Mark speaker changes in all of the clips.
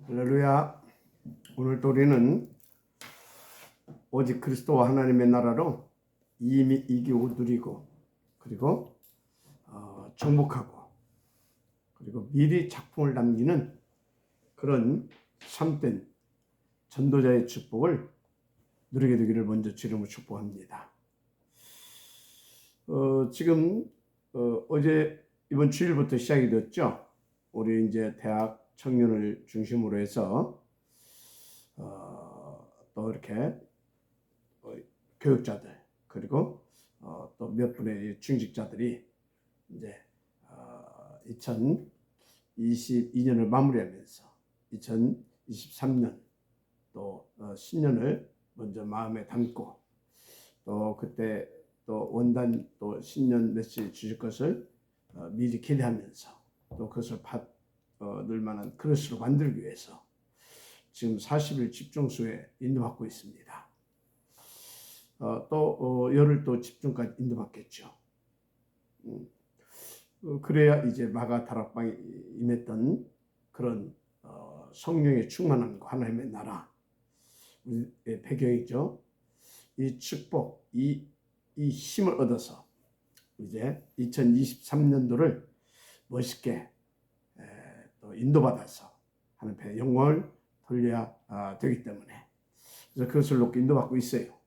Speaker 1: 할렐루야. 오늘도 우리는 오직 그리스도와 하나님의 나라로 이미 이기고 누리고 그리고 정복하고 그리고 미리 작품을 남기는 그런 참된 전도자의 축복을 누리게 되기를 먼저 주님으로 축복합니다. 지금 어제 이번 주일부터 시작이 됐죠. 우리 이제 대학 청년을 중심으로 해서 또 이렇게 교육자들 그리고 또 몇 분의 중직자들이 이제 2022년을 마무리하면서 2023년 또 신년을 먼저 마음에 담고 또 그때 또 원단 또 신년 메시지 주실 것을 미리 기대하면서 또 그것을 받을 만한 그릇으로 만들기 위해서 지금 40일 집중수에 인도받고 있습니다. 또 열흘 또 집중까지 인도받겠죠. 그래야 이제 마가 다락방에 임했던 그런 성령의 충만함과 하나님의 나라 우리의 배경이죠. 이 축복, 이 힘을 얻어서 이제 2023년도를 멋있게 또 인도받아서 하나님의 영광을 돌려야 되기 때문에 그래서 그것을 놓고 인도받고 있어요.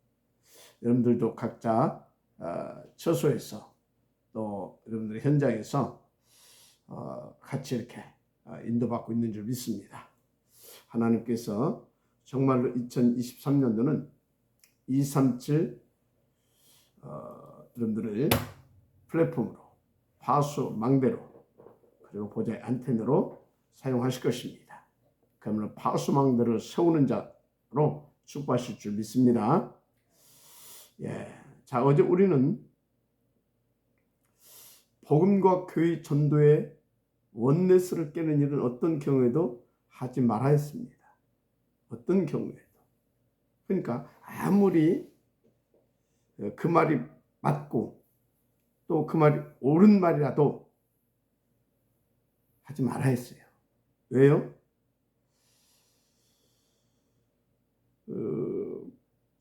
Speaker 1: 여러분들도 각자 처소에서 또 여러분들 현장에서 같이 이렇게 인도받고 있는 줄 믿습니다. 하나님께서 정말로 2023년도는 237 여러분들을 플랫폼으로 파수 망대로 그리고 보좌의 안테나로 사용하실 것입니다. 그러면 파수 망대를 세우는 자로 축복하실 줄 믿습니다. 자, 어제 우리는 복음과 교회 전도의 원네스를 깨는 일은 어떤 경우에도 하지 말아야 했습니다. 어떤 경우에도. 그러니까 아무리 그 말이 맞고 또 그 말이 옳은 말이라도 하지 말아야 했어요. 왜요?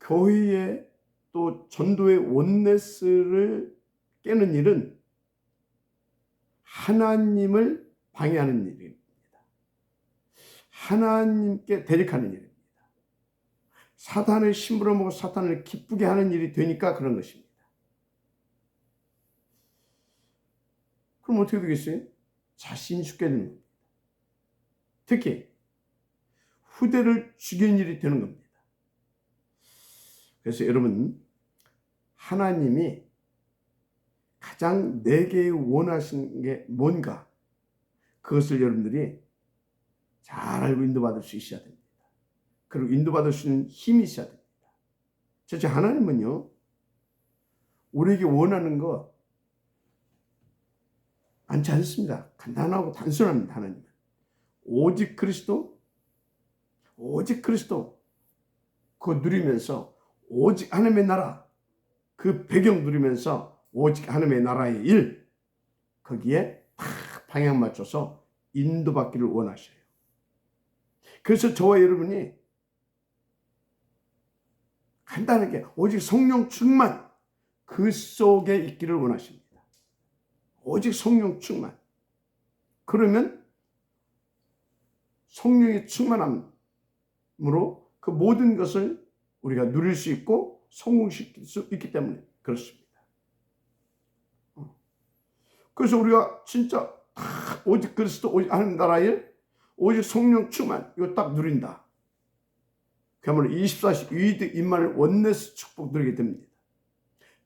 Speaker 1: 교회의 또 전도의 원네스를 깨는 일은 하나님을 방해하는 일입니다. 하나님께 대적하는 일입니다. 사탄을 심부름 먹고 사탄을 기쁘게 하는 일이 되니까 그런 것입니다. 그럼 어떻게 되겠어요? 자신이 죽게 되는 겁니다. 특히 후대를 죽이는 일이 되는 겁니다. 그래서 여러분, 하나님이 가장 내게 원하시는 게 뭔가 그것을 여러분들이 잘 알고 인도받을 수 있어야 됩니다. 그리고 인도받을 수 있는 힘이 있어야 됩니다. 실제 하나님은요, 우리에게 원하는 거 많지 않습니다. 간단하고 단순합니다. 하나님은 오직 그리스도 그거 누리면서 오직 하나님의 나라 그 배경 누리면서 오직 하나님의 나라의 일 거기에 다 방향 맞춰서 인도받기를 원하셔요. 그래서 저와 여러분이 간단하게 오직 성령 충만 그 속에 있기를 원하십니다. 오직 성령 충만. 그러면 성령의 충만함으로 그 모든 것을 우리가 누릴 수 있고 성공시킬 수 있기 때문에 그렇습니다. 그래서 우리가 진짜 오직 그리스도 오직 하나님 나라의 오직 성령 충만 이거 딱 누린다. 그야말로 24시 위드 임마를 원네스 축복 누리게 됩니다.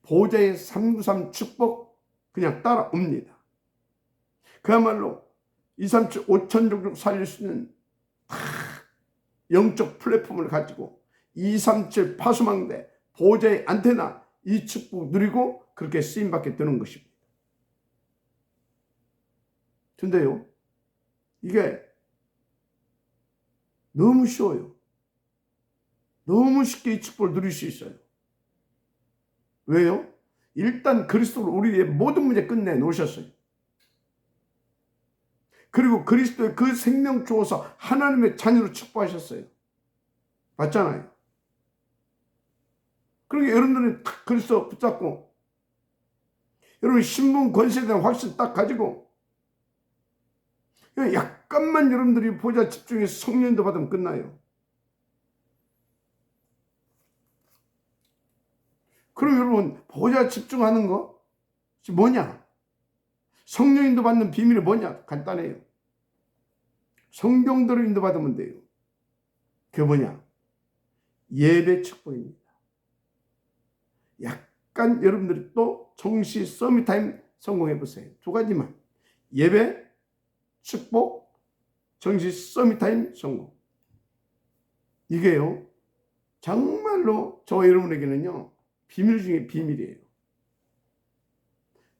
Speaker 1: 보좌의 393 축복 그냥 따라옵니다. 그야말로 237 5천 종족 살릴 수 있는 영적 플랫폼을 가지고 237 파수망대 보좌의 안테나 이 축복 누리고 그렇게 쓰임받게 되는 것입니다. 근데요, 이게 너무 쉬워요. 너무 쉽게 이 축복을 누릴 수 있어요. 왜요? 일단 그리스도로 우리의 모든 문제 끝내 놓으셨어요. 그리고 그리스도의 그 생명 주어서 하나님의 자녀로 축복하셨어요. 맞잖아요. 그러니까 여러분들은 딱 그리스도 붙잡고 여러분 신분 권세에 대한 확신 딱 가지고 약간만 여러분들이 보좌 집중해서 성령도 받으면 끝나요. 그럼 여러분 보좌 집중하는 거 뭐냐? 성령인도 받는 비밀이 뭐냐? 간단해요. 성경대로 인도받으면 돼요. 그게 뭐냐? 예배 축복입니다. 약간 여러분들이 또 정시 서밋타임 성공해 보세요. 두 가지만. 예배 축복, 정시 서밋타임 성공. 이게요 정말로 저와 여러분에게는요 비밀 중에 비밀이에요.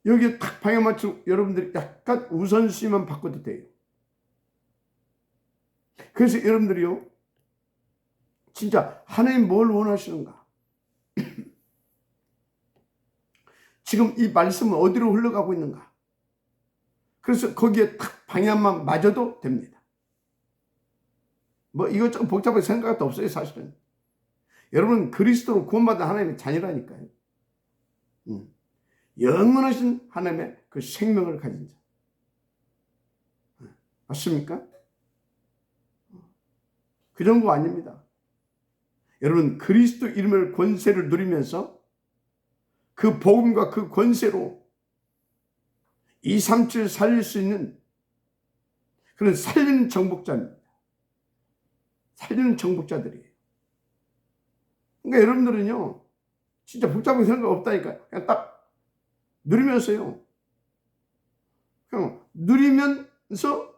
Speaker 1: 여기에 딱 방향 맞추고 여러분들이 약간 우선순위만 바꿔도 돼요. 그래서 여러분들이요 진짜 하나님 뭘 원하시는가? 지금 이 말씀은 어디로 흘러가고 있는가? 그래서 거기에 딱 방향만 맞아도 됩니다. 뭐 이거 좀 복잡하게 생각할 것도 없어요. 사실은 여러분 그리스도로 구원받은 하나님의 자녀라니까요. 영원하신 하나님의 그 생명을 가진 자. 맞습니까? 그 정도 아닙니다. 여러분 그리스도 이름의 권세를 누리면서 그 복음과 그 권세로 237 살릴 수 있는 그런 살리는 정복자입니다. 살리는 정복자들이에요. 그러니까 여러분들은요 진짜 복잡한 생각 없다니까. 그냥 딱 누리면서요. 그냥 누리면서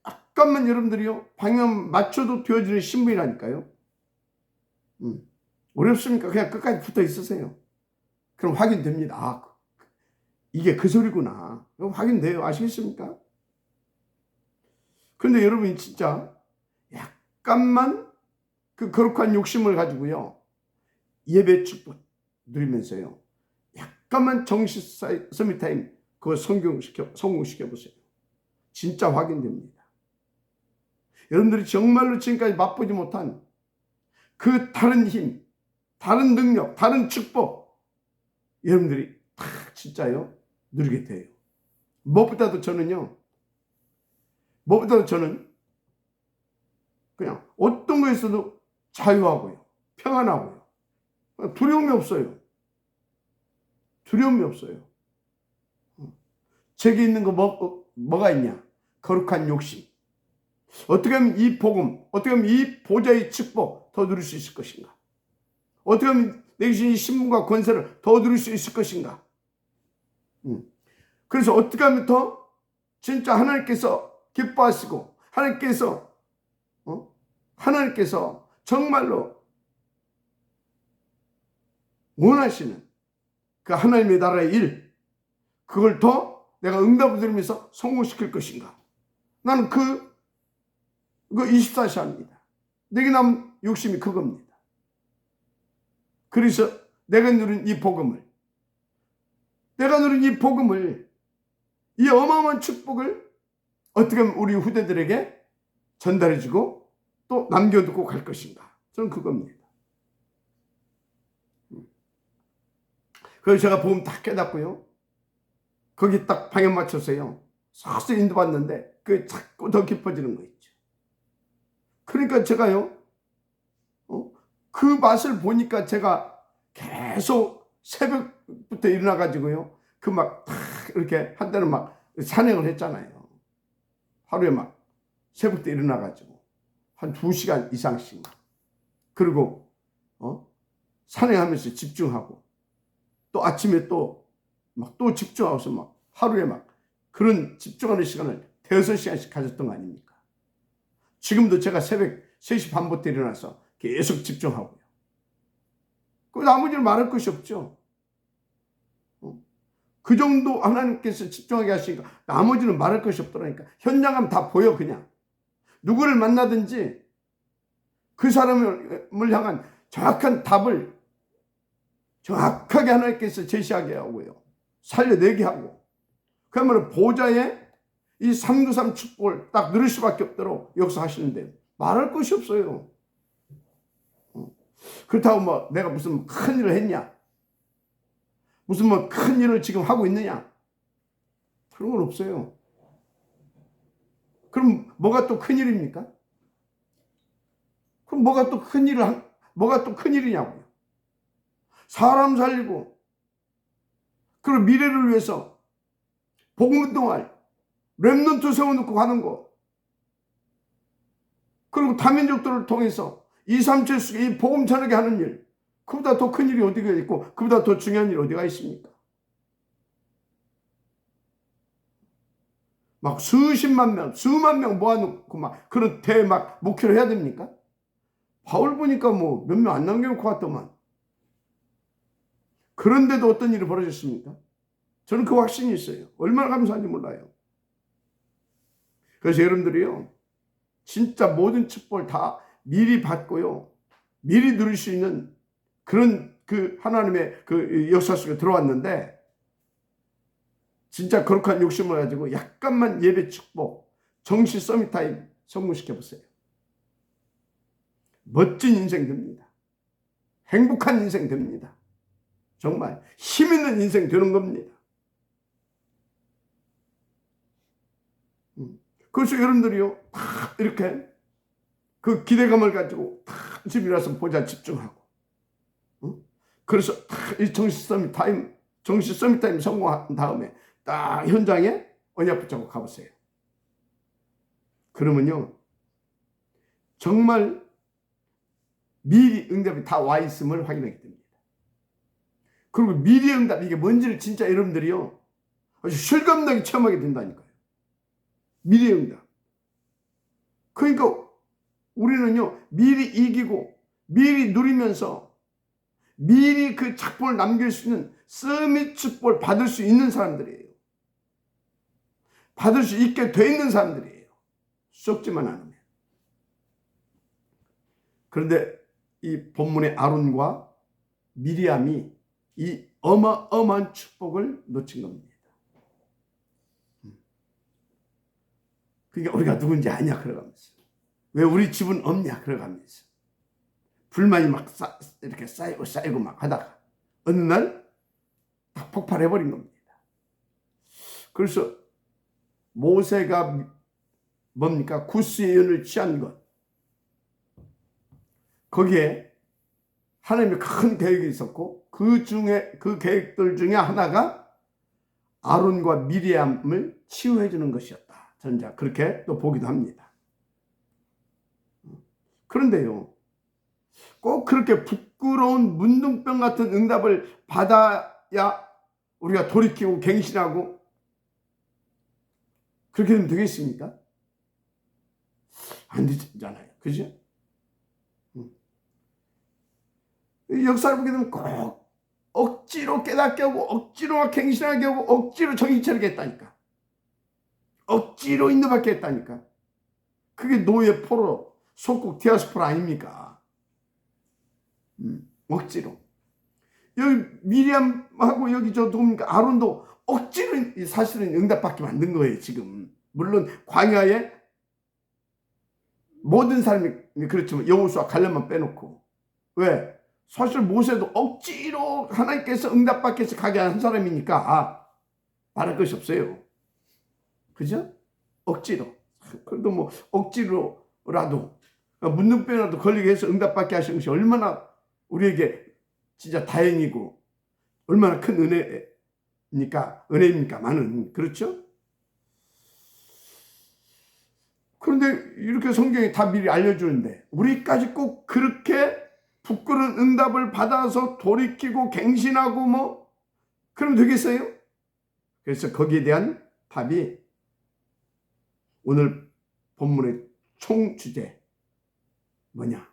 Speaker 1: 약간만 여러분들이요 방향 맞춰도 되어지는 신분이라니까요. 어렵습니까? 그냥 끝까지 붙어 있으세요. 그럼 확인됩니다. 아, 이게 그 소리구나. 확인돼요. 아시겠습니까? 그런데 여러분이 진짜 약간만 그 거룩한 욕심을 가지고요 예배 축복 누리면서요 약간만 정시 서밋타임 그거 성공시켜 보세요. 진짜 확인됩니다. 여러분들이 정말로 지금까지 맛보지 못한 그 다른 힘, 다른 능력, 다른 축복 여러분들이 다 진짜요 누리게 돼요. 무엇보다도 저는 그냥 어떤 거에서도 자유하고요 평안하고요 두려움이 없어요. 두려움이 없어요. 제게 있는 거 뭐가 있냐? 거룩한 욕심. 어떻게 하면 이 복음, 어떻게 하면 이 보좌의 축복 더 누릴 수 있을 것인가? 어떻게 하면 내 주신 이 신분과 권세를 더 누릴 수 있을 것인가? 그래서 어떻게 하면 더 진짜 하나님께서 기뻐하시고 하나님께서 정말로 원하시는 그 하나님의 나라의 일 그걸 더 내가 응답을 드리면서 성공시킬 것인가? 나는 그거 24시 합니다. 내게 남은 욕심이 그겁니다. 그래서 내가 누린 이 복음을 이 어마어마한 축복을 어떻게 하면 우리 후대들에게 전달해주고 또 남겨두고 갈 것인가? 저는 그겁니다. 그래서 제가 복음 다 깨닫고요 거기 딱 방향 맞춰서요 서서히 인도받는데 그게 자꾸 더 깊어지는 거 있죠. 그러니까 제가요 그 맛을 보니까 제가 계속 새벽부터 일어나 가지고요 그 막 이렇게 한때는 막 산행을 했잖아요. 하루에 막 새벽부터 일어나 가지고 한 2시간 이상씩 그리고 산행하면서 집중하고 또 아침에 또 집중하고서 막 하루에 막 그런 집중하는 시간을 대여섯 시간씩 가졌던 거 아닙니까? 지금도 제가 새벽 3시 반부터 일어나서 계속 집중하고요. 그 나머지는 말할 것이 없죠. 그 정도 하나님께서 집중하게 하시니까 나머지는 말할 것이 없더라니까. 현장감 다 보여 그냥. 누구를 만나든지 그 사람을 향한 정확한 답을 정확하게 하나님께서 제시하게 하고요. 살려내게 하고 그야말로 보좌의 이 393 축복을 딱 누릴 수밖에 없도록 역사하시는데 말할 것이 없어요. 그렇다고 뭐 내가 무슨 큰 일을 했냐, 무슨 뭐 큰 일을 지금 하고 있느냐, 그런 건 없어요. 그럼 뭐가 또 큰 일입니까? 그럼 뭐가 또 큰 일이냐고요. 사람 살리고, 그리고 미래를 위해서 복음운동할 렘넌트 세워놓고 가는 거, 그리고 다민족들을 통해서 237 속에 이 복음 전하게 하는 일, 그보다 더 큰 일이 어디가 있고 그보다 더 중요한 일이 어디가 있습니까? 막 수십만 명, 수만 명 모아놓고 막 그런 막 목회를 해야 됩니까? 바울 보니까 뭐 몇 명 안 남겨놓고 왔더만. 그런데도 어떤 일이 벌어졌습니까? 저는 그 확신이 있어요. 얼마나 감사한지 몰라요. 그래서 여러분들이요, 진짜 모든 축복을 다 미리 받고요, 미리 누릴 수 있는 그런 그 하나님의 그 역사 속에 들어왔는데, 진짜 거룩한 욕심을 가지고 약간만 예배 축복, 정시 서밋타임 성공시켜 보세요. 멋진 인생 됩니다. 행복한 인생 됩니다. 정말 힘 있는 인생 되는 겁니다. 그래서 여러분들이요, 다 이렇게 그 기대감을 가지고 다 집이라서 보자 집중하고, 그래서 다 이 정시 서밋타임 성공한 다음에 딱 현장에 언약 붙잡고 가보세요. 그러면요, 정말 미리 응답이 다 와 있음을 확인하게 됩니다. 그리고 미리 응답, 이게 뭔지를 진짜 여러분들이요, 아주 실감나게 체험하게 된다니까요. 미리 응답. 그러니까 우리는요, 미리 이기고 미리 누리면서 미리 그 착복을 남길 수 있는 서밋 축복을 받을 수 있는 사람들이에요. 받을 수 있게 돼 있는 사람들이에요. 썩지만 않으면. 그런데 이 본문의 아론과 미리암이 이 어마어마한 축복을 놓친 겁니다. 그러니까 우리가 누군지 아냐 그러가면서, 왜 우리 집은 없냐 그러가면서 불만이 막 이렇게 쌓이고 막 하다가 어느 날 딱 폭발해버린 겁니다. 그래서 모세가 뭡니까? 구스의 연을 취한 것, 거기에 하나님의 큰 계획이 있었고, 그 계획들 중에 하나가 아론과 미리암을 치유해 주는 것이었다. 저는 그렇게 또 보기도 합니다. 그런데요, 꼭 그렇게 부끄러운 문둥병 같은 응답을 받아야 우리가 돌이키고 갱신하고 그렇게 되면 되겠습니까? 안 되잖아요. 그죠? 역사를 보게 되면 꼭 억지로 깨닫게 하고, 억지로 갱신하게 하고, 억지로 정신 차리게 했다니까. 억지로 인도받게 했다니까. 그게 노예, 포로, 속국, 디아스포라 아닙니까? 억지로. 여기 미리암하고 여기 저 누굽니까? 아론도 억지로 사실은 응답받게 만든 거예요, 지금. 물론 광야에 모든 사람이 그렇지만 여호수아 갈렙만 빼놓고. 왜? 사실 모세도 억지로 하나님께서 응답받게 해서 가게 한 사람이니까 말할 것이 없어요. 그죠? 억지로. 그래도 뭐 억지로라도 문둥병이라도 걸리게 해서 응답받게 하신 것이 얼마나 우리에게 진짜 다행이고 얼마나 큰 은혜입니까? 많은. 그렇죠? 그런데 이렇게 성경이 다 미리 알려주는데 우리까지 꼭 그렇게 부끄러운 응답을 받아서 돌이키고 갱신하고 뭐 그러면 되겠어요? 그래서 거기에 대한 답이 오늘 본문의 총 주제 뭐냐?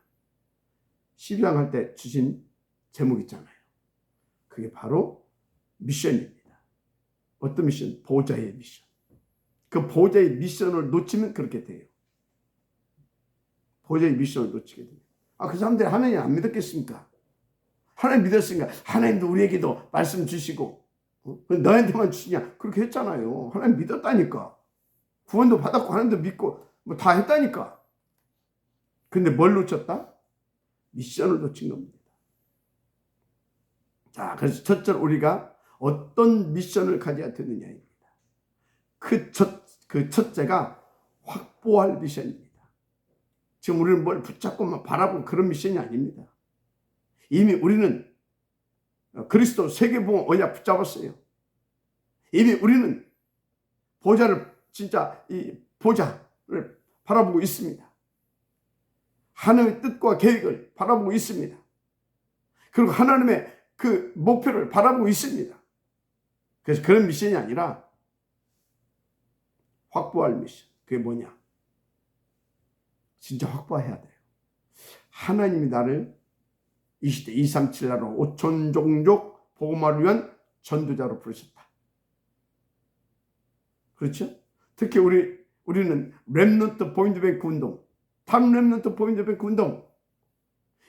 Speaker 1: 12장 할 때 주신 제목 있잖아요. 그게 바로 미션입니다. 어떤 미션? 보호자의 미션. 그 보호자의 미션을 놓치면 그렇게 돼요. 보호자의 미션을 놓치게 돼요. 그 사람들이 하나님 안 믿었겠습니까? 하나님 믿었으니까 하나님도 우리에게도 말씀 주시고 너한테만 주시냐? 그렇게 했잖아요. 하나님 믿었다니까. 구원도 받았고 하나님도 믿고 뭐 다 했다니까. 근데 뭘 놓쳤다? 미션을 놓친 겁니다. 자, 그래서 첫째로 우리가 어떤 미션을 가져야 되느냐입니다. 그 첫째가 확보할 미션입니다. 지금 우리는 뭘 붙잡고만 바라보고 그런 미션이 아닙니다. 이미 우리는 그리스도 세계복음 언약 붙잡았어요. 이미 우리는 보좌를 진짜 이 보좌를 바라보고 있습니다. 하나님의 뜻과 계획을 바라보고 있습니다. 그리고 하나님의 그 목표를 바라보고 있습니다. 그래서 그런 미션이 아니라 확보할 미션. 그게 뭐냐? 진짜 확보해야 돼요. 하나님이 나를 이 시대 237 나라 5천 종족 복음화를 위한 전도자로 부르셨다. 그렇죠? 특히 우리는 렘넌트 포인트뱅크 운동, 탑 렘넌트 포인트뱅크 운동,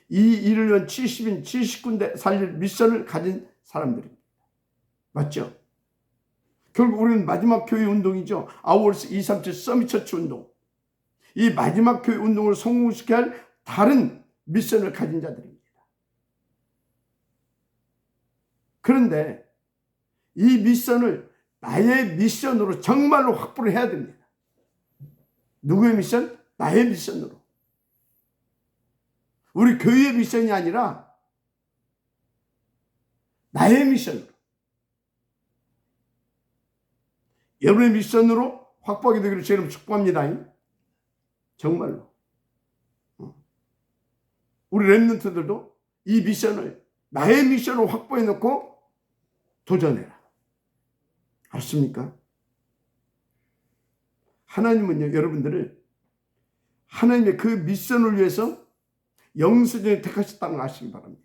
Speaker 1: 이 일을 위한 70인 70군데 살릴 미션을 가진 사람들입니다. 맞죠? 결국 우리는 마지막 교회 운동이죠. 아워스 237 서밋 처치 운동. 이 마지막 교회 운동을 성공시켜야 할 다른 미션을 가진 자들입니다. 그런데 이 미션을 나의 미션으로 정말로 확보를 해야 됩니다. 누구의 미션? 나의 미션으로. 우리 교회의 미션이 아니라 나의 미션으로. 여러분의 미션으로 확보하게 되기를 주님 축복합니다. 정말로. 우리 렘넌트들도 이 미션을 나의 미션으로 확보해 놓고 도전해라. 알습니까? 하나님은요, 여러분들을 하나님의 그 미션을 위해서 영세전에 택하셨다는 걸 아시기 바랍니다.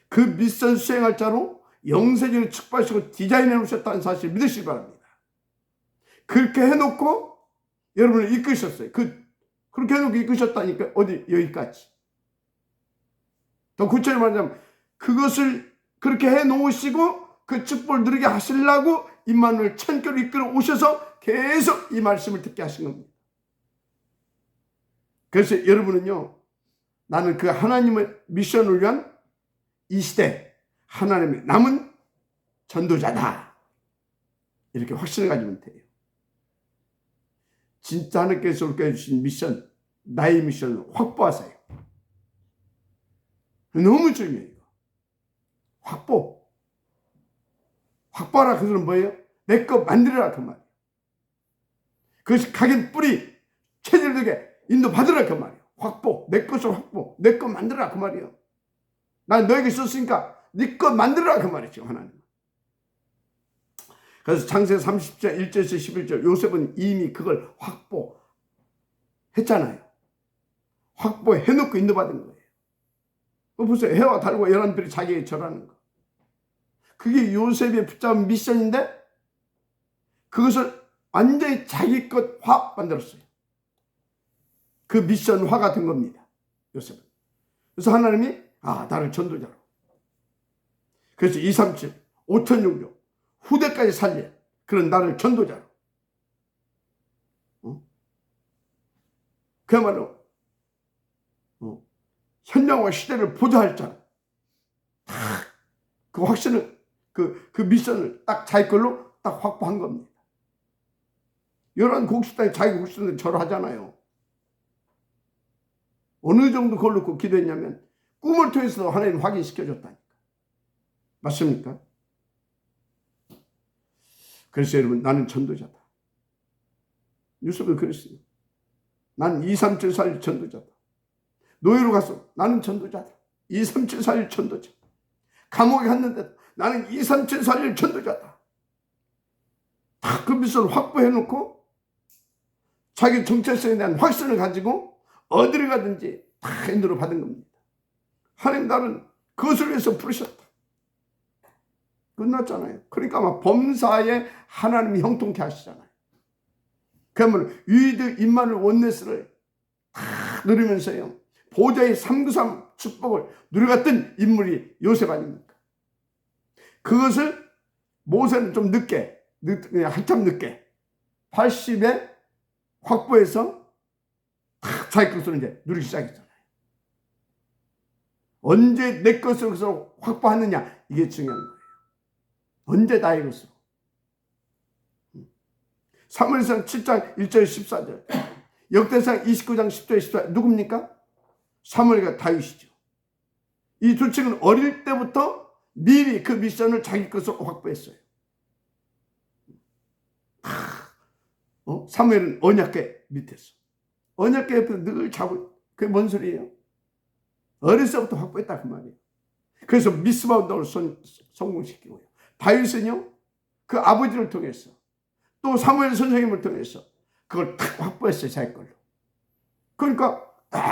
Speaker 1: 그 미션 수행할 자로 영세전에 축복하시고 디자인해 놓으셨다는 사실을 믿으시기 바랍니다. 그렇게 해놓고 여러분을 이끄셨어요. 그렇게 해놓고 이끄셨다니까. 어디? 여기까지. 더 구체적으로 말하자면 그것을 그렇게 해놓으시고 그 축복을 누리게 하시려고 임마누엘 천교를 이끌어 오셔서 계속 이 말씀을 듣게 하신 겁니다. 그래서 여러분은요, 나는 그 하나님의 미션을 위한 이 시대 하나님의 남은 전도자다. 이렇게 확신을 가지면 돼요. 진짜 하나님께서 우리에게 주신 미션, 나의 미션을 확보하세요. 너무 중요해요. 확보하라. 그것은 뭐예요? 내 거 만들어라 그 말이에요. 그것이 각인 뿌리 체질되게 인도받으라 그 말이에요. 확보, 내 것을 확보, 내 거 만들어라 그 말이에요. 난 너에게 썼으니까 네 거 만들어라 그 말이죠, 하나님. 그래서 창세기 30장 1절에서 11절 요셉은 이미 그걸 확보했잖아요. 확보해놓고 인도받은 거예요. 보세요. 해와 달과 11별이 자기에게 절하는 거. 그게 요셉이 붙잡은 미션인데 그것을 완전히 자기 것화 만들었어요. 그 미션화가 된 겁니다. 요셉은. 그래서 하나님이 나를 전도자로. 그래서 237 5천 종족 후대까지 살릴 그런 나를 전도자로. 그야말로 현장과 시대를 보좌할 자로. 그 확신을 그 미션을 딱 자기 걸로 딱 확보한 겁니다. 이런 곡식당에 자기 곡식당에 절하잖아요. 어느 정도 그걸 놓고 기도했냐면 꿈을 통해서도 하나님 확인시켜줬다니까. 맞습니까? 그래서 여러분, 나는 전도자다. 요셉은 그랬어요. 난 237 살릴 전도자다. 노예로 갔어. 나는 전도자다. 237 살릴 전도자. 감옥에 갔는데 나는 237 살릴 전도자다. 다 그 미션을 확보해놓고 자기 정체성에 대한 확신을 가지고 어디를 가든지 다 인도를 받은 겁니다. 하나님 나는 그것을 위해서 부르셨다. 끝났잖아요. 그러니까 아마 범사에 하나님이 형통케 하시잖아요. 그러면 위드 임마누엘 원네스를 다 누리면서요, 보좌의 393 축복을 누려갔던 인물이 요셉 아닙니까? 그것을 모세는 좀 늦게, 한참 늦게 80에 확보해서 자기 것으로 이제 누리기 시작했잖아요. 언제 내 것으로 확보하느냐, 이게 중요한 거예요. 언제 나의 것으로. 사무엘상 7장 1절 14절, 역대상 29장 10절 14절 누굽니까? 사무엘과 다윗이죠. 이 두 층은 어릴 때부터 미리 그 미션을 자기 것으로 확보했어요. 사무엘은 언약궤 밑에서, 언약궤 옆에서 늘 자고, 그게 뭔 소리예요? 어렸을 때부터 확보했다 그 말이에요. 그래서 미스바 운동을 성공시키고요. 다윗은요, 그 아버지를 통해서 또 사무엘 선생님을 통해서 그걸 딱 확보했어요, 자기 걸로. 그러니까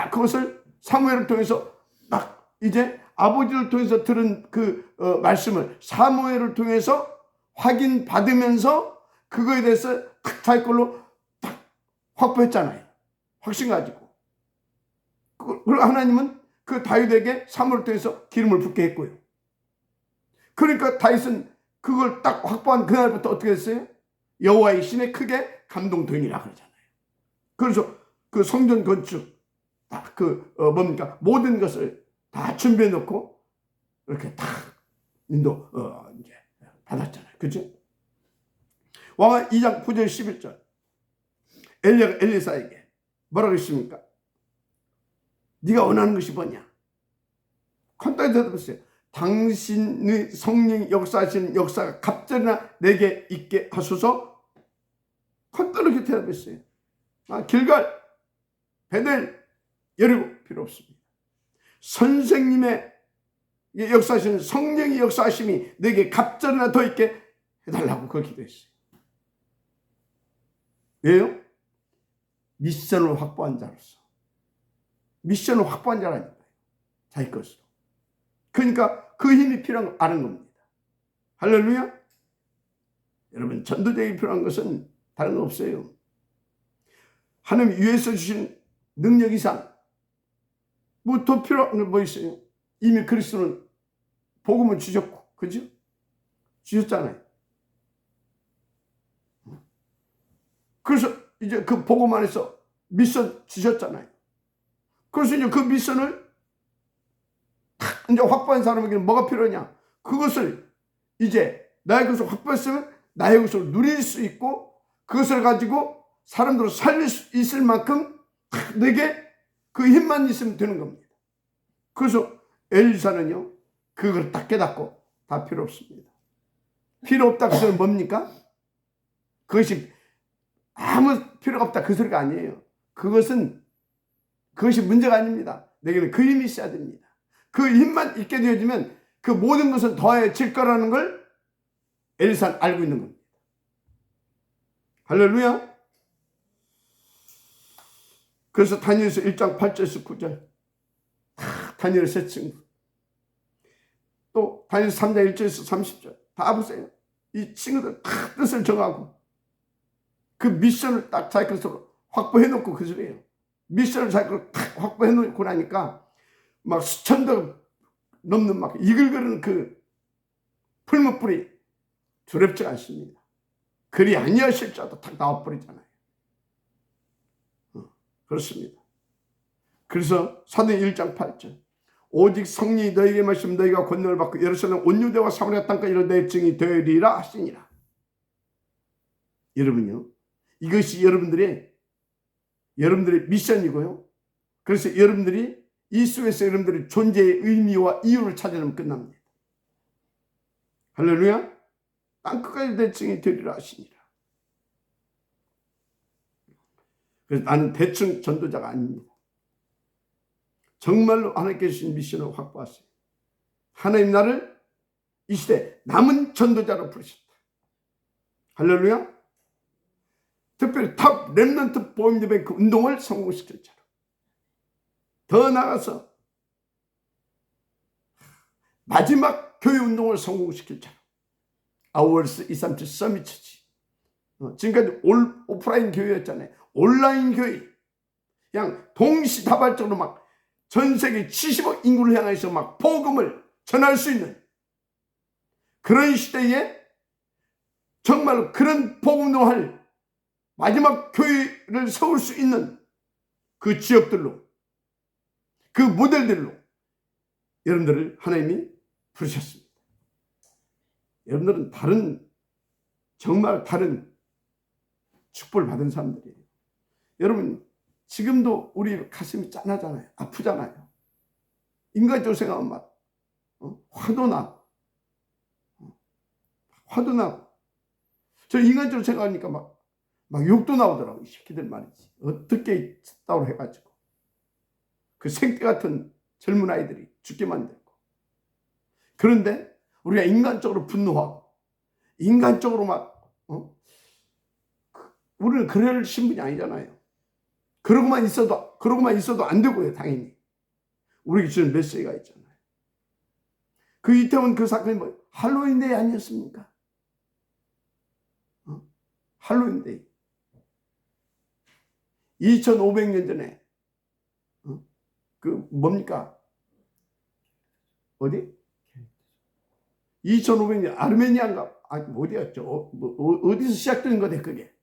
Speaker 1: 그것을 사무엘을 통해서 딱 이제 아버지를 통해서 들은 그 말씀을 사무엘을 통해서 확인받으면서 그거에 대해서 딱 자기 걸로 딱 확보했잖아요. 확신 가지고. 그리고 하나님은 그 다윗에게 사무엘을 통해서 기름을 붓게 했고요. 그러니까 다윗은 그걸 딱 확보한 그날부터 어떻게 됐어요? 여호와의 신에 크게 감동되니라 그러잖아요. 그래서 그 성전 건축 딱 뭡니까? 모든 것을 다 준비해 놓고 이렇게 딱 인도 이제 받았잖아요. 그죠? 왕하 2장 9절 11절. 엘리야가 엘리사에게 뭐라고 했습니까? 네가 원하는 것이 뭐냐? 간단히 대답했어요. 당신의 성령이 역사하시는 역사가 갑절이나 내게 있게 하소서. 간단하게 대답했어요. 길갈, 베델, 여리고 필요 없습니다. 선생님의 역사하시는 성령의 역사하심이 내게 갑절이나 더 있게 해달라고 그 기도했어요. 왜요? 미션을 확보한 자로서. 미션을 확보한 자라니까요. 자기 것으로. 그러니까 그 힘이 필요한 걸 아는 겁니다. 할렐루야. 여러분, 전도자에게 필요한 것은 다른 거 없어요. 하나님 위에서 주신 능력 이상 뭐 더 필요한 건 뭐 있어요? 이미 그리스도는 복음을 주셨고, 그죠? 주셨잖아요. 그래서 이제 그 복음 안에서 미션 주셨잖아요. 그래서 이제 그 미션을 이제 확보한 사람에게는 뭐가 필요하냐? 그것을 이제 나의 것을 확보했으면 나의 것을 누릴 수 있고, 그것을 가지고 사람들을 살릴 수 있을 만큼 내게 그 힘만 있으면 되는 겁니다. 그래서 엘리사는요, 그걸 딱 깨닫고 다 필요 없습니다. 필요 없다 그 소리는 뭡니까? 그것이 아무 필요가 없다 그 소리가 아니에요. 그것이 문제가 아닙니다. 내게는 그 힘이 있어야 됩니다. 그 힘만 있게 되어지면 그 모든 것은 더해질 거라는 걸 엘리사는 알고 있는 겁니다. 할렐루야. 그래서 다니엘서 1장 8절에서 9절 다니엘 세 친구, 또 다니엘 3장 1절에서 30절 다 보세요. 이 친구들 다 뜻을 정하고 그 미션을 딱 자기 것으로 확보해 놓고 그 소리예요. 미션을 자기 것으로 딱 확보해 놓고 나니까 막 수천도 넘는 막 이글거리는 그 풀무불이 두렵지 않습니다. 그리 아니하실 자도 딱 나와버리잖아요. 그렇습니다. 그래서 사도행 1장 8절, 오직 성령이 너에게 말씀 너희가 권능을 받고 예루살렘 온 유대와 사마리아 땅까지 이르러 내 증이 되리라 하시니라. 여러분요, 이것이 여러분들의 미션이고요. 그래서 여러분들이 이 속에서 여러분들의 존재의 의미와 이유를 찾으면 끝납니다. 할렐루야. 땅끝까지 내 증이 되리라 하시니라. 그래서 나는 대충 전도자가 아닙니다. 정말로 하나님께서 주신 미션을 확보하세요. 하나님 나를 이 시대 남은 전도자로 부르셨다. 할렐루야. 특별히 탑 렘넌트 보험예배 그 운동을 성공시킬 자로, 더 나아가서 마지막 교회 운동을 성공시킬 자로, 아워스 237 서밋 처치. 지금까지 오프라인 교회였잖아요. 온라인 교회. 그냥 동시다발적으로 막 전 세계 70억 인구를 향해서 막 복음을 전할 수 있는 그런 시대에 정말로 그런 복음도 할 마지막 교회를 세울 수 있는 그 지역들로, 그 모델들로 여러분들을 하나님이 부르셨습니다. 여러분들은 정말 다른 축복을 받은 사람들이에요. 여러분, 지금도 우리 가슴이 짠하잖아요. 아프잖아요. 인간적으로 생각하면 막 화도 나고 저 인간적으로 생각하니까 막 욕도 나오더라고. 이 새끼들 말이지. 어떻게 했다고 해가지고 그 생떼 같은 젊은 아이들이 죽게 만들고. 그런데 우리가 인간적으로 분노하고 인간적으로 우리는 그럴 신분이 아니잖아요. 그러고만 있어도 안 되고요. 당연히 우리에게 주는 메시지가 있잖아요. 그 이태원 그 사건이 할로윈데이 아니었습니까? 할로윈데이 2500년 전에 그 뭡니까? 어디? 2500년 아르메니아인가? 어디였죠? 어디서 시작된 거대 그게?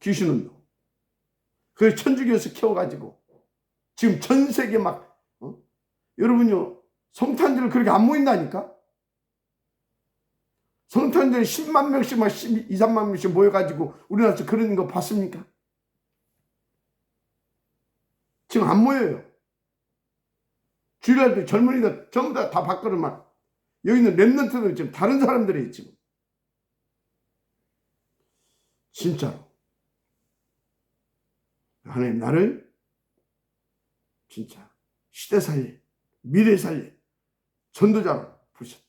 Speaker 1: 귀신운동. 그걸 천주교에서 키워가지고 지금 전 세계 여러분요, 성탄절 그렇게 안 모인다니까? 성탄절에 10만 명씩 12, 3만 명씩 모여가지고 우리나라에서 그런 거 봤습니까? 지금 안 모여요. 주일날도 젊은이들 전부 다 바꿔서 여기 있는 랩런트들 지금 다른 사람들이 지금. 진짜로. 하나님 나를 진짜 시대 살릴, 미래 살릴 전도자로 부르셨다.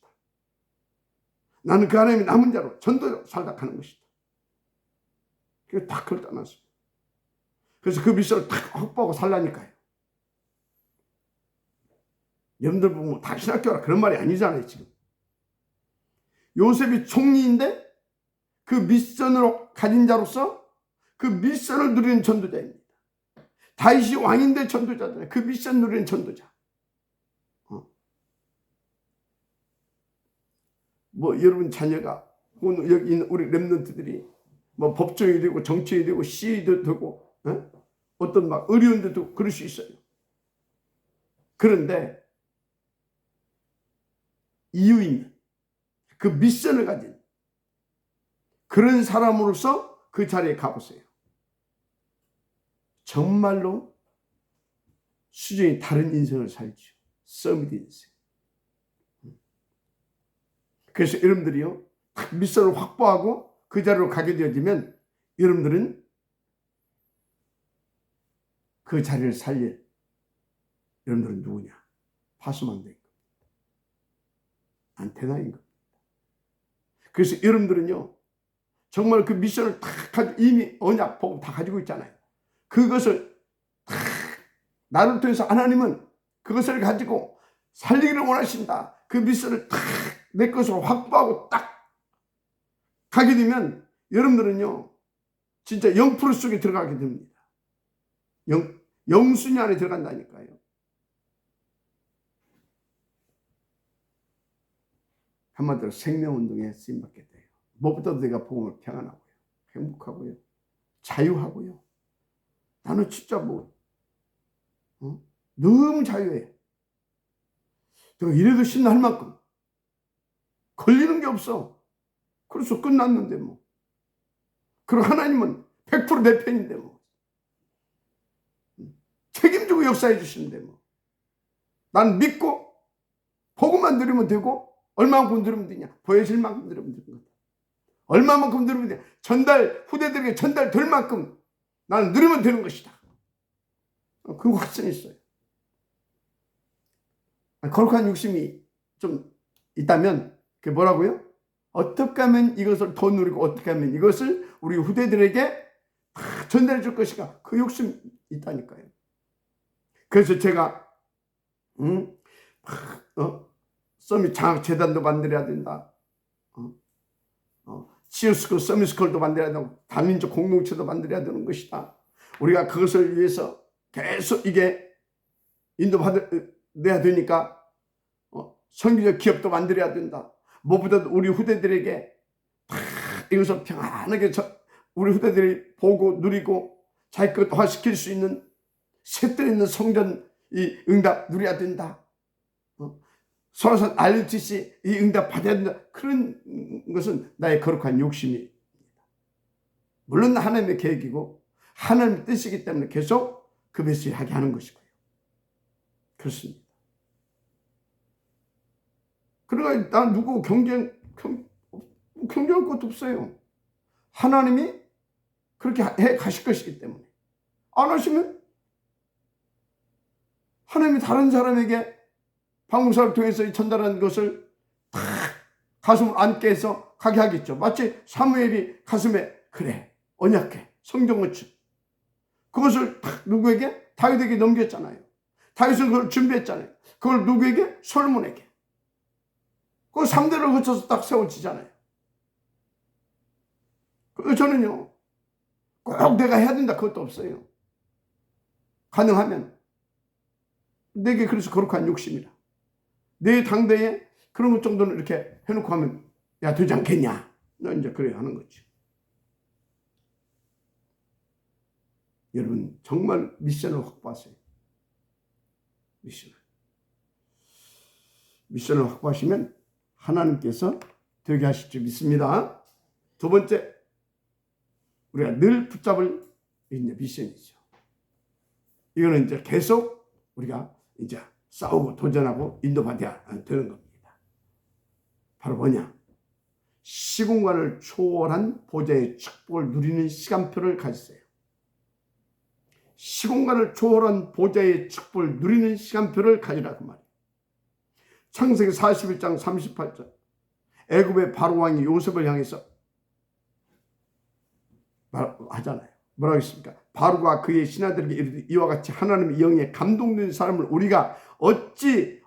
Speaker 1: 나는 그 하나님의 남은 자로 전도자로 살다 가는 것이다. 그래서 딱 그걸 떠났습니다. 그래서 그 미션을 딱 확보하고 살라니까요. 여러분들 보면 다 신학교라 그런 말이 아니잖아요. 지금 요셉이 총리인데 그 미션으로 가진 자로서 그 미션을 누리는 전도자입니다. 다윗이 왕인데 전도자잖아요. 그 미션 누리는 전도자. 여러분 자녀가 여기 있는 우리 랩런트들이 법조인이 되고 정치인이 되고 시위도 되고 어떤 의료인들도 그럴 수 있어요. 그런데 이유 있는 그 미션을 가진 그런 사람으로서 그 자리에 가보세요. 정말로 수준이 다른 인생을 살죠. 서밋 인생. 그래서 여러분들이요, 미션을 확보하고 그 자리로 가게 되어지면 여러분들은 그 자리를 살릴 여러분들은 누구냐? 파수망대인 겁니다. 안테나인 겁니다. 그래서 여러분들은요, 정말 그 미션을 다 이미 언약, 복음 다 가지고 있잖아요. 그것을 다 나를 통해서 하나님은 그것을 가지고 살리기를 원하신다. 그 미션을 다 내 것으로 확보하고 딱 가게 되면 여러분들은요, 진짜 0% 속에 들어가게 됩니다. 영순위 안에 들어간다니까요. 한마디로 생명운동에 쓰임받게 돼요. 무엇보다도 내가 복음을 평안하고요, 행복하고요, 자유하고요. 나는 진짜 너무 자유해. 내가 이래도 신나할 만큼 걸리는 게 없어. 그래서 끝났는데 그리고 하나님은 100% 내 편인데 책임지고 역사해 주시는데 난 믿고 복음만 들으면 되고 얼마만큼 들으면 되냐? 보여질 만큼 들으면 되는 거다. 얼마만큼 들으면 되냐? 후대들에게 전달될 만큼 나는 누리면 되는 것이다. 그 확신이 있어요. 거룩한 욕심이 좀 있다면 그게 뭐라고요? 어떻게 하면 이것을 더 누리고 어떻게 하면 이것을 우리 후대들에게 다 전달해 줄 것인가? 그 욕심이 있다니까요. 그래서 제가 서밋 장학재단도 만들어야 된다. 치유스쿨, 서밋스쿨도 만들어야 되고 다민족 공동체도 만들어야 되는 것이다. 우리가 그것을 위해서 계속 이게 인도받아야 되니까 선교적 기업도 만들어야 된다. 무엇보다도 우리 후대들에게 다 이것을 평안하게 우리 후대들이 보고 누리고 자기 것화시킬 수 있는 셋들 있는 성전 이 응답 누려야 된다. 서로서 알듯이 이 응답 받아야 된다. 그런 것은 나의 거룩한 욕심입니다. 물론 하나님의 계획이고 하나님의 뜻이기 때문에 계속 그 메시지를 하게 하는 것이고요. 그렇습니다. 그러니까 난 누구 경쟁할 것도 없어요. 하나님이 그렇게 해 가실 것이기 때문에. 안 하시면 하나님이 다른 사람에게 방송사를 통해서 전달한 것을 탁 가슴을 안게 해서 가게 하겠죠. 마치 사무엘이 가슴에 그래 언약해 성경어치 그것을 탁 누구에게? 다윗에게 넘겼잖아요. 다윗은 그걸 준비했잖아요. 그걸 누구에게? 솔로몬에게. 그 3대를 거쳐서 딱 세워지잖아요. 저는요 꼭 내가 해야 된다 그것도 없어요. 가능하면 내게 그래서 거룩한 욕심이라 내 당대에 그런 것 정도는 이렇게 해놓고 하면 야 되지 않겠냐. 나 이제 그래야 하는 거지. 여러분 정말 미션을 확보하세요. 미션을 확보하시면 하나님께서 되게 하실 줄 믿습니다. 두 번째 우리가 늘 붙잡을 이제 미션이죠. 이거는 이제 계속 우리가 이제 싸우고 도전하고 인도받아야 되는 겁니다. 바로 뭐냐? 시공간을 초월한 보좌의 축복을 누리는 시간표를 가지세요. 시공간을 초월한 보좌의 축복을 누리는 시간표를 가지라고 말이에요. 창세기 41장 38절 애굽의 바로 왕이 요셉을 향해서 하잖아요. 뭐라고 했습니까? 바로가 그의 신하들에게 이르되 이와 같이 하나님의 영에 감동된 사람을 우리가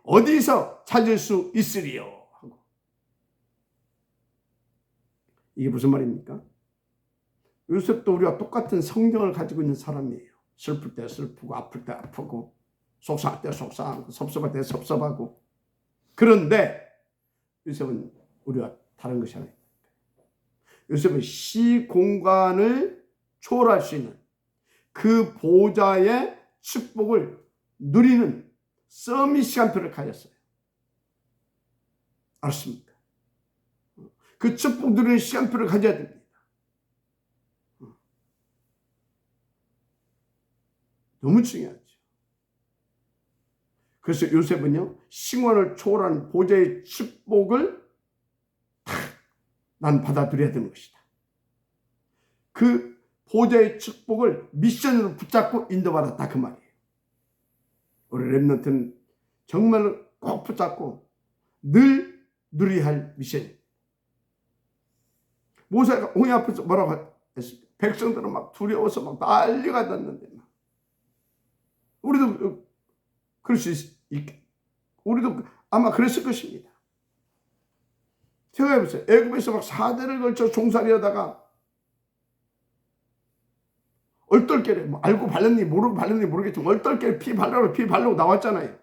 Speaker 1: 어디서 찾을 수 있으리요? 하고. 이게 무슨 말입니까? 요셉도 우리와 똑같은 성경을 가지고 있는 사람이에요. 슬플 때 슬프고 아플 때 아프고 속상할 때 속상하고 섭섭할 때 섭섭하고. 그런데 요셉은 우리와 다른 것이 아니에요. 요셉은 시공간을 초월할 수 있는 그 보좌의 축복을 누리는 서밋 시간표를 가졌어요. 알았습니까? 그 축복 누리는 시간표를 가져야 됩니다. 너무 중요하죠. 그래서 요셉은요, 시공간을 초월한 보좌의 축복을 난 받아들여야 되는 것이다. 그 보좌의 축복을 미션으로 붙잡고 인도받았다 그 말이에요. 우리 렘넌트는 정말 꼭 붙잡고 늘 누려야 할 미션입니다. 모세가 홍해 앞에서 뭐라고 했습니까? 백성들은 막 두려워서 막 난리가 났는데 막. 우리도 그럴 수 우리도 아마 그랬을 것입니다. 생각해보세요. 애굽에서 막 4대를 걸쳐 종살이하다가 얼떨결에 뭐 알고 발랐니 모르고 발랐니 모르겠지만 얼떨결에 피 바르고 나왔잖아요.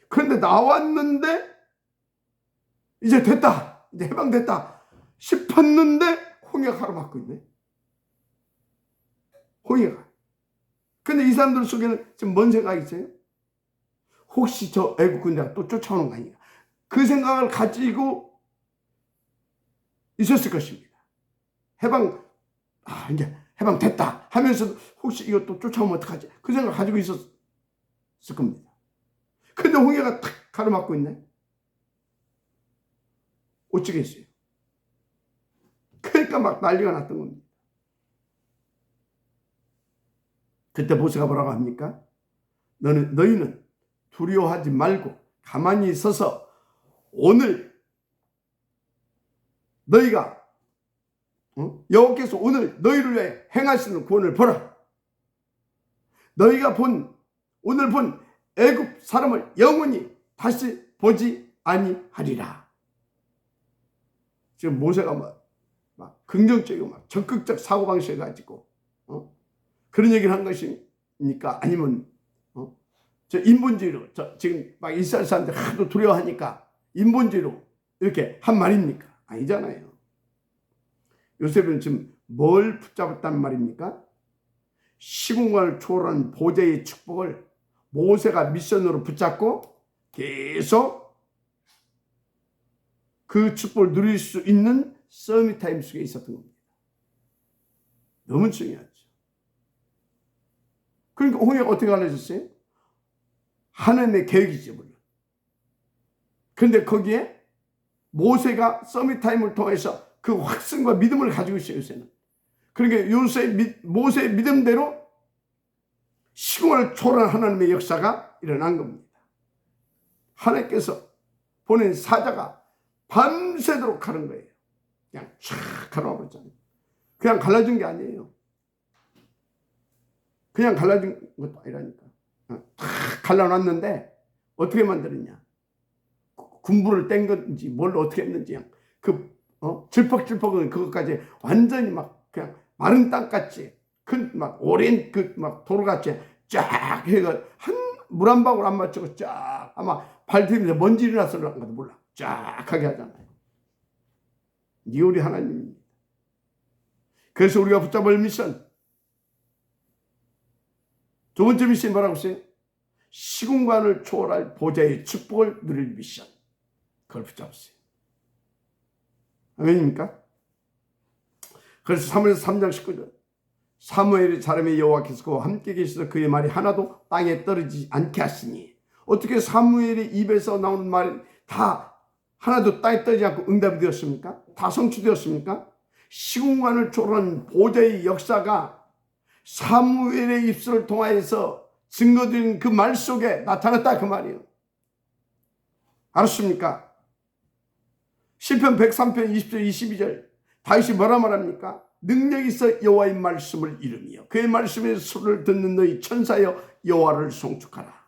Speaker 1: 그런데 나왔는데 이제 됐다. 이제 해방됐다 싶었는데 홍해가 가로막고 있네. 홍해가. 근데 이 사람들 속에는 지금 뭔 생각이 있어요? 혹시 저 애국 군대가 또 쫓아오는 거 아니냐. 그 생각을 가지고 있었을 것입니다. 이제 해방됐다 하면서 혹시 이거 또 쫓아오면 어떡하지? 그 생각을 가지고 있었을 겁니다. 근데 홍해가 탁 가로막고 있네. 어쩌겠어요? 그러니까 막 난리가 났던 겁니다. 그때 모세가 뭐라고 합니까? 너희는 두려워하지 말고 가만히 서서 오늘 너희가 여호와께서 오늘 너희를 위해 행하시는 구원을 보라. 너희가 오늘 본 애굽 사람을 영원히 다시 보지 아니하리라. 지금 모세가 막 긍정적이고 막 적극적 사고방식을 가지고 그런 얘기를 한 것입니까? 아니면 저 인본주의로 지금 막 이스라엘 사람들 하도 두려워하니까 인본주의로 이렇게 한 말입니까? 아니잖아요. 요셉은 지금 뭘 붙잡았단 말입니까? 시공간을 초월한 보좌의 축복을 모세가 미션으로 붙잡고 계속 그 축복을 누릴 수 있는 서밋 타임 속에 있었던 겁니다. 너무 중요하죠. 그러니까 홍해가 어떻게 갈라졌어요? 하나님의 계획이죠, 물론. 그런데 거기에 모세가 서밋 타임을 통해서 그 확신과 믿음을 가지고 있어요, 요새는. 그러니까 모세의 믿음대로 시공을 초월한 하나님의 역사가 일어난 겁니다. 하나님께서 보낸 사자가 밤새도록 가는 거예요. 그냥 쫙 갈라버렸잖아요. 그냥 갈라진 게 아니에요. 그냥 갈라진 것도 아니라니까. 탁 갈라놨는데 어떻게 만들었냐. 군부를 뗀 건지 뭘 어떻게 했는지 질퍽질퍽은 그것까지 완전히 막 그냥 마른 땅같이 큰 막 오랜 그 막 도로같이 쫙 해가 물 한 방울 안 맞추고 쫙 아마 발톱에서 먼지를 나서 그런 것도 몰라. 쫙 하게 하잖아요. 이 우리 하나님입니다. 그래서 우리가 붙잡을 미션 두 번째 미션이 뭐라고 했어요? 시공간을 초월할 보좌의 축복을 누릴 미션. 그걸 붙잡았어요. 아멘입니까? 그래서 사무엘서 3장 19절 사무엘의 자람의 여호와께서 그와 함께 계셔서 그의 말이 하나도 땅에 떨어지지 않게 하시니 어떻게 사무엘의 입에서 나오는 말이 다 하나도 땅에 떨어지지 않고 응답이 되었습니까? 다 성취되었습니까? 시공간을 초월한 보좌의 역사가 사무엘의 입술을 통하여서 증거된 그 말 속에 나타났다 그 말이에요. 알았습니까? 시편 103편 20절 22절 다윗이 뭐라 말합니까? 능력 있어 여호와의 말씀을 이루며 그의 말씀의 소리를 듣는 너희 천사여 여호와를 송축하라.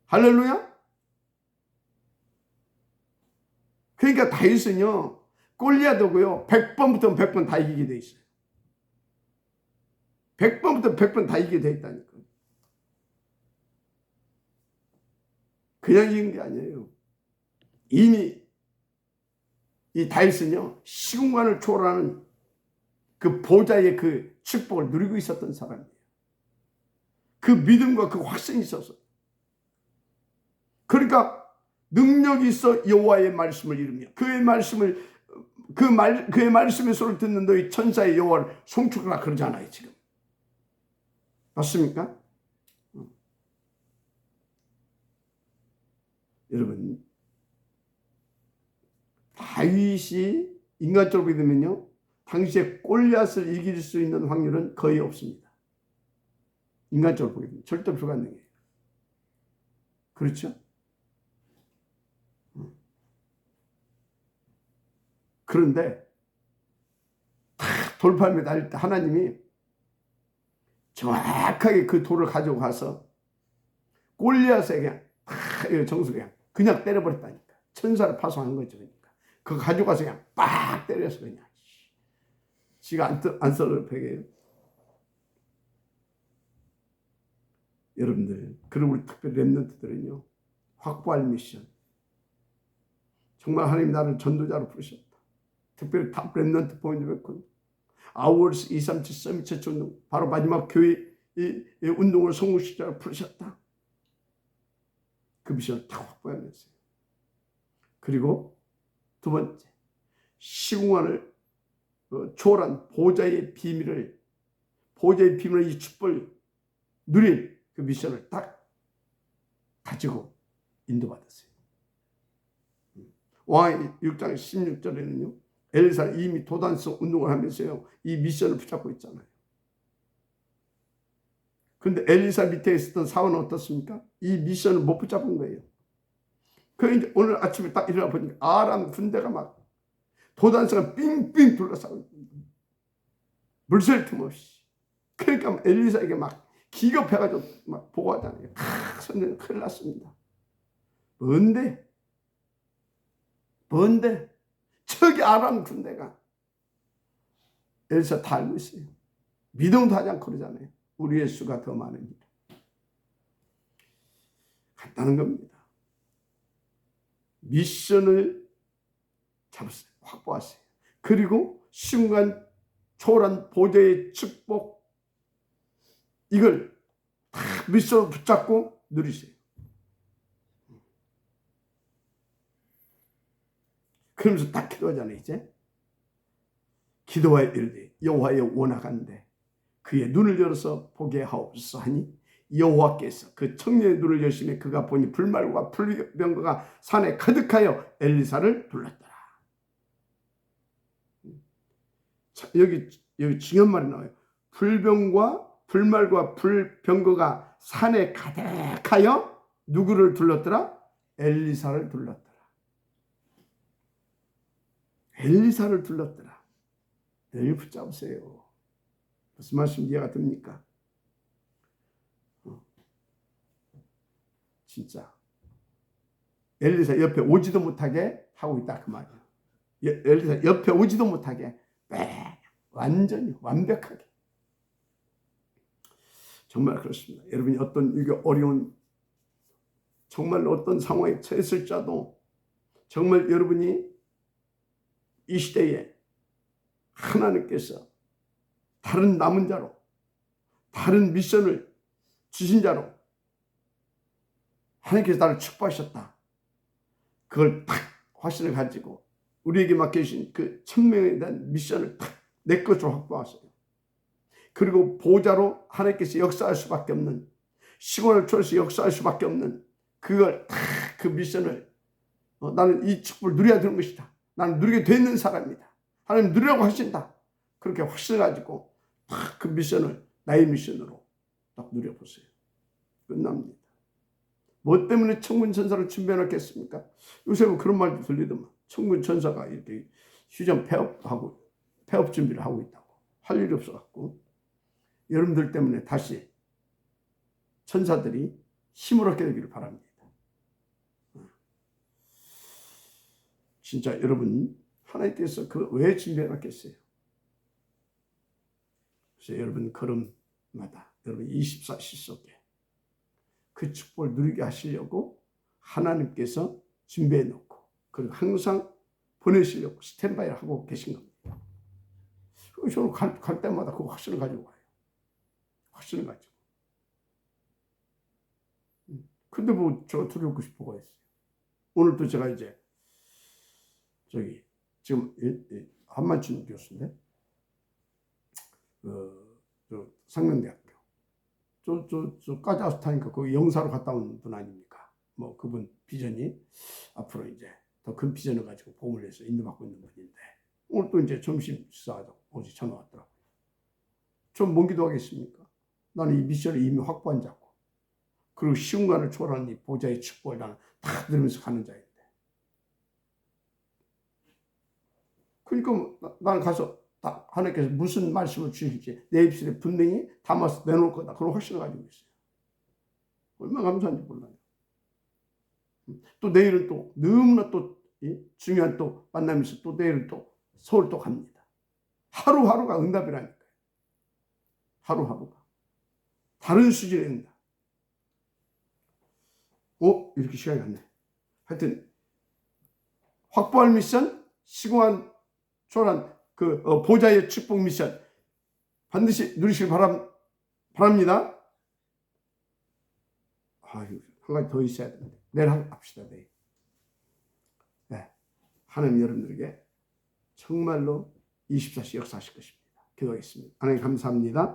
Speaker 1: 할렐루야. 그러니까 다윗은요 골리앗하고요 100번부터 100번 다 이기게 돼 있어요. 100번부터 100번 다 이기게 돼 있다니까. 그냥 이긴 게 아니에요. 이미 이 다윗은요 시공간을 초월하는 그 보좌의 그 축복을 누리고 있었던 사람이에요. 그 믿음과 그 확신이 있어서. 그러니까 능력이 있어 여호와의 말씀을 이루며 그의 말씀을 그의 말씀의 소리를 듣는 너희 천사의 여호와를 송축하라 그러잖아요 지금. 맞습니까? 여러분 다윗이 인간적으로 보게 되면요 당시에 골리앗을 이길 수 있는 확률은 거의 없습니다. 인간적으로 보게 되면 절대 불가능해요. 그렇죠? 그런데 다 돌팔매 달릴 때 하나님이 정확하게 그 돌을 가지고 가서 골리앗에 그냥 정수 그냥 때려버렸다니까. 천사를 파송한 거죠. 그러니까 그거 가지고 가서 그냥 빡 때려서 그냥 지가 안 썰을 베개요. 여러분들 그리고 우리 특별히 렘넌트들은요 확보할 미션 정말 하나님이 나를 전도자로 부르셨다. 특별히 탑 렘넌트 포인트 베콘 아워스 237 서밋 처치 운동 바로 마지막 교회 이 운동을 성공시키자로 부르셨다. 그 미션을 다 확보하면서요. 그리고 두 번째 시공간을 초월한 보좌의 비밀을 이 축복을 누린 그 미션을 딱 가지고 인도받았어요. 왕의 6장 16절에는요 엘리사가 이미 도단성 운동을 하면서요 이 미션을 붙잡고 있잖아요. 그런데 엘리사 밑에 있었던 사원은 어떻습니까? 이 미션을 못 붙잡은 거예요. 그런데 오늘 아침에 딱 일어나 보니까 아람 군대가 막 도단성을 삥삥 둘러싸고 물샐 틈 없이. 그러니까 엘리사에게 막 기겁해가지고 막 보고하잖아요. 선생님 큰일 났습니다. 뭔데? 저기 아람 군대가 엘리사 다 알고 있어요. 믿음도 하지 않고 그러잖아요. 우리의 수가 더 많으니까. 간단한 겁니다. 미션을 잡았어요. 확보했어요. 그리고 시간 초월한 보좌의 축복, 이걸 다 미션으로 붙잡고 누리세요. 그러면서 딱 기도하잖아요. 이제 기도하여 이르되 여호와여 원하건대 그의 눈을 열어서 보게 하옵소서 하니 여호와께서 그 청년의 눈을 여시매 그가 보니 불말과 불병거가 산에 가득하여 엘리사를 둘렀더라. 자, 여기 중요한 말이 나와요. 불말과 불병거가 산에 가득하여 누구를 둘렀더라? 엘리사를 둘렀더라. 엘리사를 둘렀더라. 늘 붙잡으세요. 무슨 말씀 이해가 됩니까? 진짜 엘리사 옆에 오지도 못하게 하고 있다 그 말이에요. 엘리사 옆에 오지도 못하게 완전히 완벽하게. 정말 그렇습니다. 여러분이 어떤 이게 어려운 정말 어떤 상황에 처했을지라도 정말 여러분이 이 시대에 하나님께서 다른 남은 자로 다른 미션을 주신 자로 하나님께서 나를 축복하셨다. 그걸 딱 확신을 가지고 우리에게 맡겨주신 그 1000명에 대한 미션을 딱 내 것으로 확보하세요. 그리고 보좌로 하나님께서 역사할 수밖에 없는, 시간을 초월해서 역사할 수밖에 없는 그걸 딱 그 미션을 나는 이 축복을 누려야 되는 것이다. 나는 누리게 되는 사람이다. 하나님 누리라고 하신다. 그렇게 확신을 가지고 딱 그 미션을 나의 미션으로 딱 누려보세요. 끝납니다. 뭐 때문에 천군 천사를 준비해놨겠습니까? 요새 뭐 그런 말도 들리더만. 천군 천사가 이렇게 휴전 폐업 준비를 하고 있다고. 할 일이 없어갖고 여러분들 때문에 다시 천사들이 힘을 얻게 되기를 바랍니다. 진짜 여러분 하나님께서 그 왜 준비해놨겠어요? 그래서 여러분 걸음마다 여러분 24시 속에 그 축복을 누리게 하시려고 하나님께서 준비해놓고 그리고 항상 보내시려고 스탠바이를 하고 계신 겁니다. 그리고 저는 갈 때마다 그 확신을 가지고 가요. 확신을 가지고. 근데 뭐 제가 두려우고 싶어가 있어요. 오늘도 제가 이제 지금 한만춘 교수인데 상명대학교 저 카자흐스탄이니까 거기 영사로 갔다 온 분 아닙니까? 뭐 그분 비전이 앞으로 이제 더 큰 비전을 가지고 보험을 해서 인도받고 있는 분인데 오늘 또 이제 점심 식사하자고 어제 전화 왔더라고요. 좀 뭔 기도하겠습니까? 나는 이 미션을 이미 확보한 자고 그리고 시간을 초월한 이 보좌의 축복을 나는 다 누리면서 가는 자인데 그러니까 나는 가서 하나님께서 무슨 말씀을 주실지 내 입술에 분명히 담아서 내놓을 거다. 그런 확신을 가지고 있어요. 얼마나 감사한지 몰라요. 또 내일은 또 너무나 또 중요한 또 만남이 있어. 또 내일은 또 서울 또 갑니다. 하루하루가 응답이라니까요. 하루하루가 다른 수준의 응답. 이렇게 시간이 갔네. 하여튼 확보할 미션, 시공한 초월한 그 보좌의 축복 미션 반드시 누리시길 바랍니다. 한 가지 더 있어야 되는데 내일 합시다. 내일. 네. 하나님 여러분들에게 정말로 24시 역사하실 것입니다. 기도하겠습니다. 하나님 감사합니다.